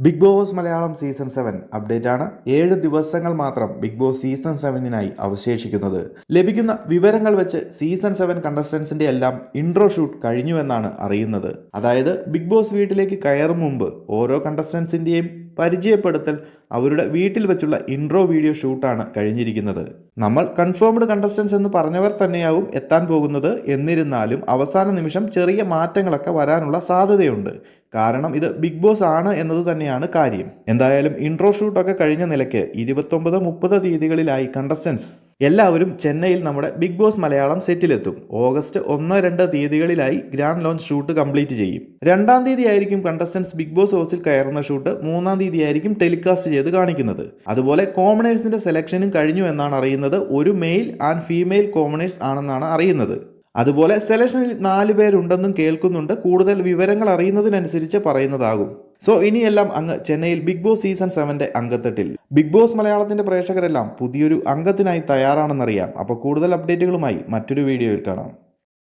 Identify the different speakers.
Speaker 1: Big Boss Malayalam season 7 update ആണ്. 7 ദിവസങ്ങൾ മാത്രം ബിഗ് ബോസ് സീസൺ 7നായി അവശേഷിക്കുന്നത്. ലഭിക്കുന്ന വിവരങ്ങൾ വെച്ച് സീസൺ 7 കണ്ടസ്റ്റൻസിന്റെ എല്ലാം ഇൻട്രോ ഷൂട്ട് കഴിഞ്ഞുവെന്നാണ് അറിയുന്നത്. അതായത് ബിഗ് ബോസ് വീട്ടിലേക്ക് കയറും മുമ്പ് ഓരോ കണ്ടസ്റ്റൻസിന്റെയും പരിചയപ്പെടുത്തൽ അവരുടെ വീട്ടിൽ വെച്ചുള്ള ഇൻട്രോ വീഡിയോ ഷൂട്ടാണ് കഴിഞ്ഞിരിക്കുന്നത്. നമ്മൾ കൺഫേംഡ് കണ്ടസ്റ്റൻസ് എന്ന് പറഞ്ഞവർ തന്നെയാവും എത്താൻ പോകുന്നത്. എന്നിരുന്നാലും അവസാന നിമിഷം ചെറിയ മാറ്റങ്ങളൊക്കെ വരാനുള്ള സാധ്യതയുണ്ട്. കാരണം ഇത് ബിഗ് ബോസ് ആണ് എന്നത് തന്നെയാണ് കാര്യം. എന്തായാലും ഇൻട്രോ ഷൂട്ടൊക്കെ കഴിഞ്ഞ നിലയ്ക്ക് 29-30 തീയതികളിലായി കണ്ടസ്റ്റൻസ് എല്ലാവരും ചെന്നൈയിൽ നമ്മുടെ ബിഗ് ബോസ് മലയാളം സെറ്റിലെത്തും. ഓഗസ്റ്റ് 1-2 തീയതികളിലായി ഗ്രാൻഡ് ലോഞ്ച് ഷൂട്ട് കംപ്ലീറ്റ് ചെയ്യും. 2-ാം തീയതി ആയിരിക്കും കണ്ടസ്റ്റൻസ് ബിഗ് ബോസ് ഹൗസിൽ കയറുന്ന ഷൂട്ട്. 3-ാം തീയതി ആയിരിക്കും ടെലികാസ്റ്റ് ചെയ്ത് കാണിക്കുന്നത്. അതുപോലെ കോമണേഴ്സിന്റെ സെലക്ഷനും കഴിഞ്ഞു എന്നാണ് അറിയുന്നത്. ഒരു മെയിൽ ആൻഡ് ഫീമെയിൽ കോമണേഴ്സ് ആണെന്നാണ് അറിയുന്നത്. അതുപോലെ സെലക്ഷനിൽ 4 പേരുണ്ടെന്നും കേൾക്കുന്നുണ്ട്. കൂടുതൽ വിവരങ്ങൾ അറിയുന്നതിനനുസരിച്ച് പറയുന്നതാകും. സോ ഇനിയെല്ലാം അങ്ങ് ചെന്നൈയിൽ ബിഗ് ബോസ് സീസൺ 7ന്റെ അങ്കത്തട്ടിൽ. ബിഗ് ബോസ് മലയാളത്തിന്റെ പ്രേക്ഷകരെല്ലാം പുതിയൊരു അംഗത്തിനായി തയ്യാറാണെന്നറിയാം. അപ്പോൾ കൂടുതൽ അപ്ഡേറ്റുകളുമായി മറ്റൊരു വീഡിയോയിൽ കാണാം.